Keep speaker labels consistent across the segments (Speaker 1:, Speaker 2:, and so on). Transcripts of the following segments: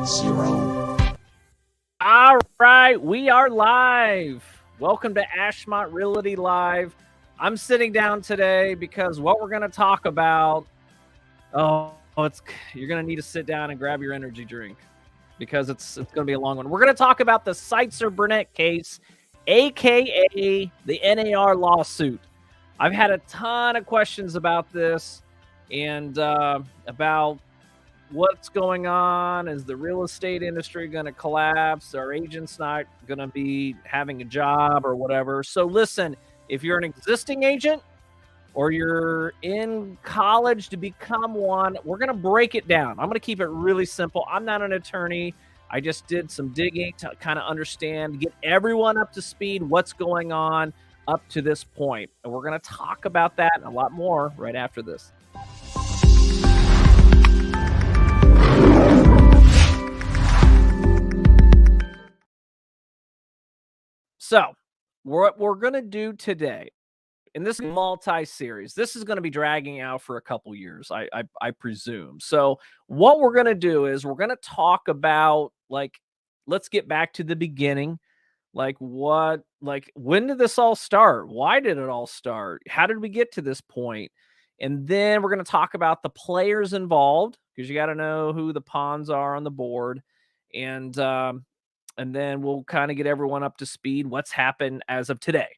Speaker 1: 0.
Speaker 2: All right, we are live. Welcome to Ashba Realty Live. I'm sitting down today because what we're going to talk about, you're going to need to sit down and grab your energy drink because it's going to be a long one. We're going to talk about the Sitzer Burnett case, aka the NAR lawsuit. I've had a ton of questions about this and about what's going on. Is the real estate industry going to collapse? Are agents not going to be having a job or whatever? So listen, if you're an existing agent or you're in college to become one, we're going to break it down. I'm going to keep it really simple. I'm not an attorney. I just did some digging to kind of understand, get everyone up to speed, what's going on up to this point. And we're going to talk about that and a lot more right after this. So what we're going to do today, in this multi-series, this is going to be dragging out for a couple years, I presume. So what we're going to do is we're going to talk about, let's get back to the beginning. When did this all start? Why did it all start? How did we get to this point? And then we're going to talk about the players involved, because you got to know who the pawns are on the board. And then we'll kind of get everyone up to speed, what's happened as of today.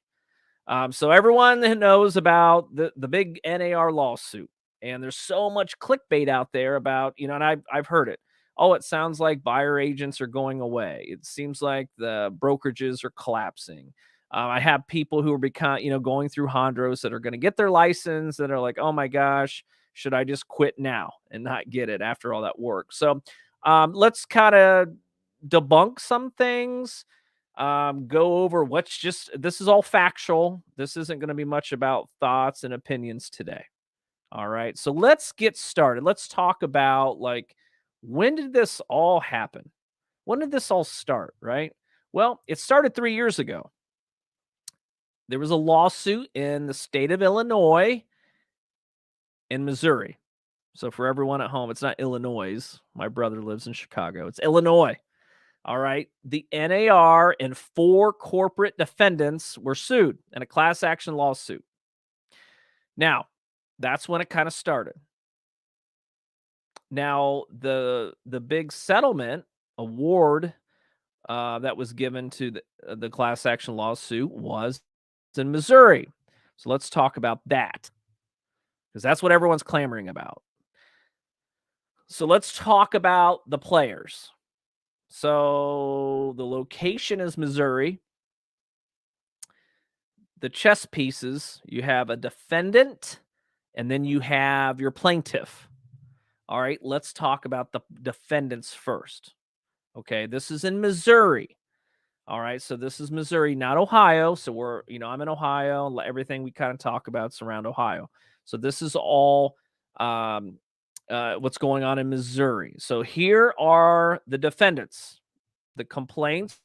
Speaker 2: So everyone knows about the big NAR lawsuit, and there's so much clickbait out there about, and I've heard it. Oh, it sounds like buyer agents are going away. It seems like the brokerages are collapsing. I have people who are going through Hondros that are going to get their license that are like, oh my gosh, should I just quit now and not get it after all that work? So let's kind of debunk some things. Go over this is all factual. This isn't going to be much about thoughts and opinions today. All right. So let's get started. Let's talk about, when did this all happen? When did this all start? Right. Well, it started 3 years ago. There was a lawsuit in the state of Illinois and Missouri. So for everyone at home, it's not Illinois. My brother lives in Chicago. It's Illinois. All right. The NAR and 4 corporate defendants were sued in a class action lawsuit. Now, that's when it kind of started. Now, the big settlement award that was given to the class action lawsuit was in Missouri. So let's talk about that, because that's what everyone's clamoring about. So let's talk about the players. So the location is Missouri. The chess pieces, you have a defendant, and then you have your plaintiff. All right, let's talk about the defendants first. Okay, this is in Missouri. All right, so this is Missouri, not Ohio. So I'm in Ohio. Everything we kind of talk about is around Ohio. So this is all what's going on in Missouri. So here are the defendants. The complaints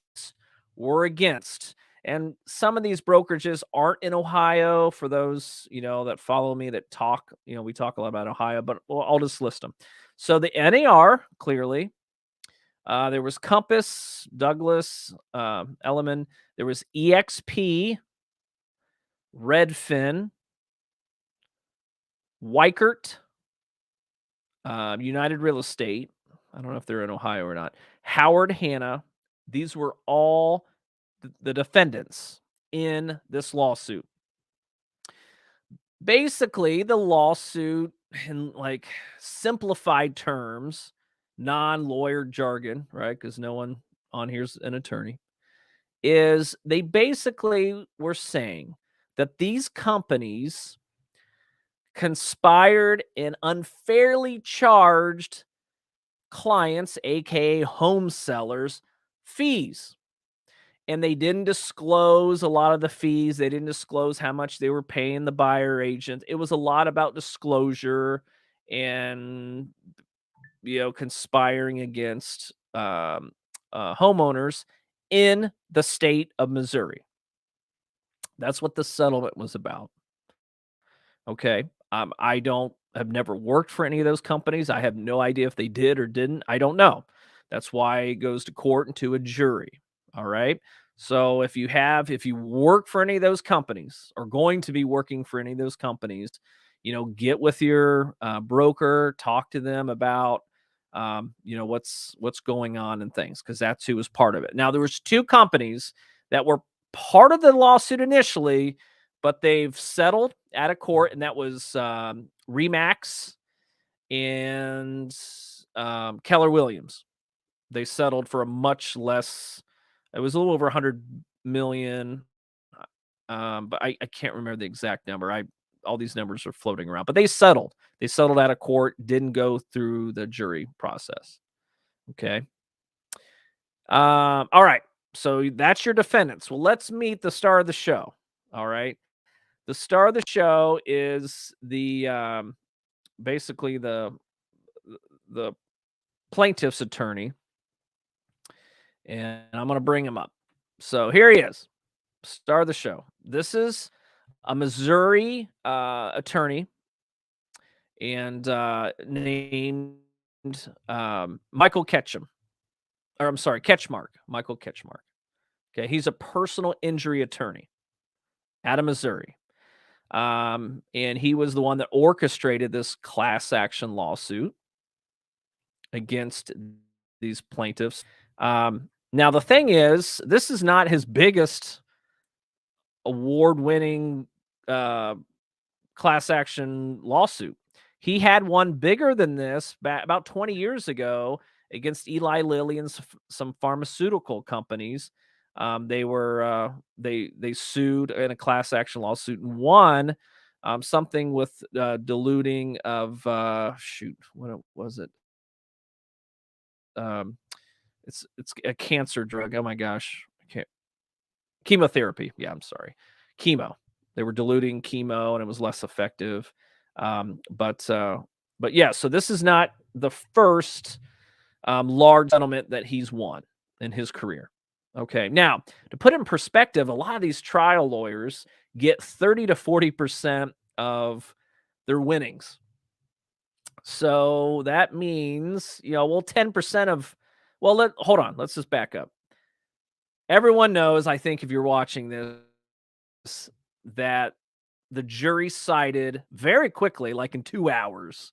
Speaker 2: were against. And some of these brokerages aren't in Ohio. For those, that follow me, that talk, we talk a lot about Ohio, but I'll just list them. So the NAR, clearly, there was Compass, Douglas, Elliman. There was EXP, Redfin, Weichert, United Real Estate. I don't know if they're in Ohio or not. Howard, Hanna. These were all the defendants in this lawsuit. Basically, the lawsuit, in simplified terms, non-lawyer jargon, right? Because no one on here's an attorney, is they basically were saying that these companies conspired and unfairly charged clients, aka home sellers, fees. And they didn't disclose a lot of the fees. They didn't disclose how much they were paying the buyer agent. It was a lot about disclosure and, conspiring against homeowners in the state of Missouri. That's what the settlement was about. Okay. I've never worked for any of those companies. I have no idea if they did or didn't. I don't know. That's why it goes to court and to a jury. All right. So if you work for any of those companies or going to be working for any of those companies, get with your broker, talk to them about, what's going on and things, because that's who was part of it. Now, there was two companies that were part of the lawsuit initially, but they've settled out of court, and that was Remax and Keller Williams. They settled for a much less. It was a little over 100 million, but I can't remember the exact number. All these numbers are floating around, but they settled. They settled out of court, didn't go through the jury process. Okay. All right. So that's your defendants. Well, let's meet the star of the show. All right. The star of the show is the basically the plaintiff's attorney, and I'm going to bring him up. So here he is, star of the show. This is a Missouri attorney, and named Michael Ketchum. Or I'm sorry, Ketchmark. Michael Ketchmark. Okay, he's a personal injury attorney out of Missouri. And he was the one that orchestrated this class action lawsuit against these plaintiffs. Now, the thing is, this is not his biggest award-winning class action lawsuit. He had one bigger than this about 20 years ago against Eli Lilly and some pharmaceutical companies. They sued in a class action lawsuit and won something with diluting of what was it? It's a cancer drug. Oh my gosh, I can't. Chemotherapy. Yeah, I'm sorry, chemo. They were diluting chemo and it was less effective. But yeah, so this is not the first large settlement that he's won in his career. Okay, now to put it in perspective, a lot of these trial lawyers get 30 to 40% of their winnings. So that means, 10% of, hold on, let's just back up. Everyone knows, I think, if you're watching this, that the jury cited very quickly, like in 2 hours.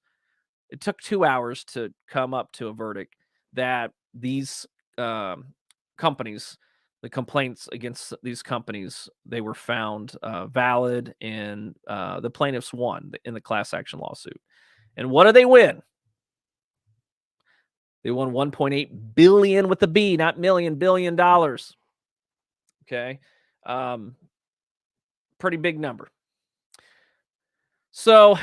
Speaker 2: It took 2 hours to come up to a verdict that these companies, the complaints against these companies, they were found valid, and the plaintiffs won in the class action lawsuit. And what do they win? They won $1.8 billion with a B, not million, billion dollars. Okay. Pretty big number. So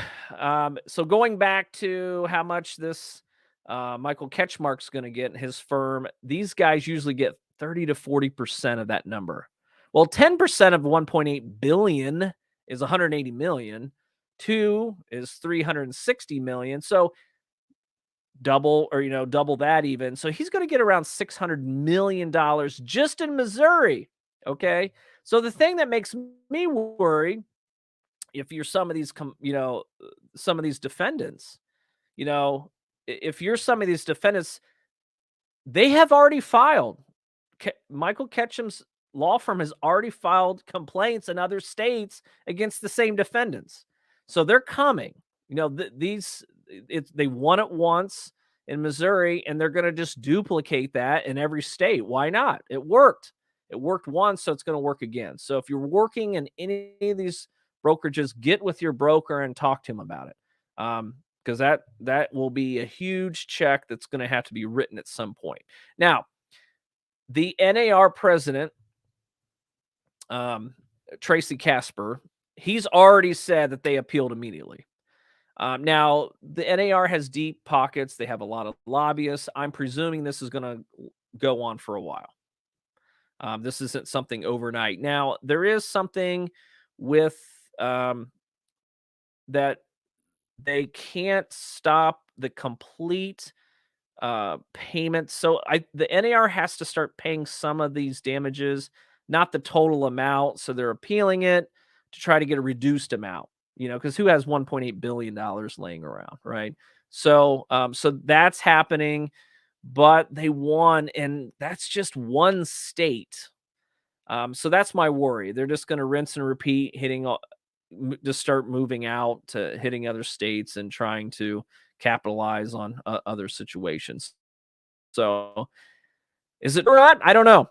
Speaker 2: going back to how much this Michael Ketchmark's going to get in his firm, these guys usually get 30 to 40% of that number. Well, 10% of 1.8 billion is 180 million. 2 is 360 million. So double that even. So he's going to get around $600 million just in Missouri. Okay. So the thing that makes me worry, if you're some of these defendants, if you're some of these defendants, they have already filed. Michael Ketchum's law firm has already filed complaints in other states against the same defendants. So they're coming. They won it once in Missouri, and they're going to just duplicate that in every state. Why not? It worked. It worked once, so it's going to work again. So if you're working in any of these brokerages, get with your broker and talk to him about it. Because that will be a huge check that's going to have to be written at some point. Now, the NAR president, Tracy Casper, he's already said that they appealed immediately. Now, the NAR has deep pockets. They have a lot of lobbyists. I'm presuming this is going to go on for a while. This isn't something overnight. Now, there is something with that they can't stop the complete payment. So the NAR has to start paying some of these damages, not the total amount. So they're appealing it to try to get a reduced amount, because who has $1.8 billion laying around, right? So that's happening. but they won, and that's just one state. So that's my worry. They're just going to rinse and repeat, just start moving out to hitting other states and trying to capitalize on other situations. So is it or not? I don't know.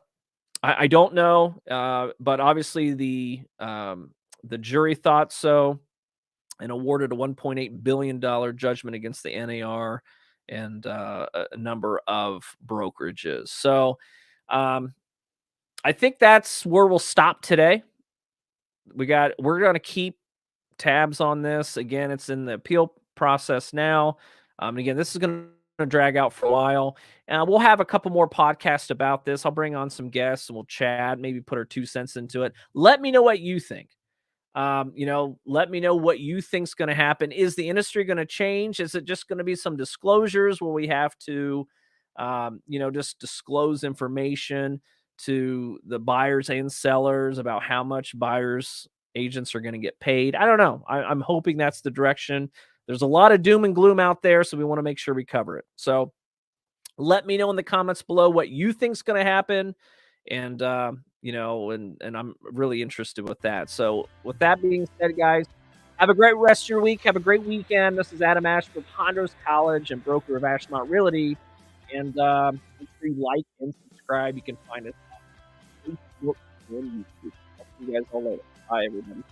Speaker 2: I don't know. But obviously the jury thought so and awarded a $1.8 billion judgment against the NAR and a number of brokerages. So um, I think that's where we'll stop today. We're going to keep tabs on this. Again, it's in the appeal process now. And again, this is going to drag out for a while. We'll have a couple more podcasts about this. I'll bring on some guests and we'll chat, maybe put our 2 cents into it. Let me know what you think. Let me know what you think's going to happen. Is the industry going to change? Is it just going to be some disclosures where we have to, just disclose information to the buyers and sellers about how much buyers agents are going to get paid? I don't know. I'm hoping that's the direction. There's a lot of doom and gloom out there, so we want to make sure we cover it. So let me know in the comments below what you think's going to happen. And, and I'm really interested with that. So with that being said, guys, have a great rest of your week. Have a great weekend. This is Adam Ashba with Hondros College and broker of Ashmont Realty. And make sure you like and subscribe. You can find us on Facebook and YouTube. I'll see you guys all later. Bye, everybody.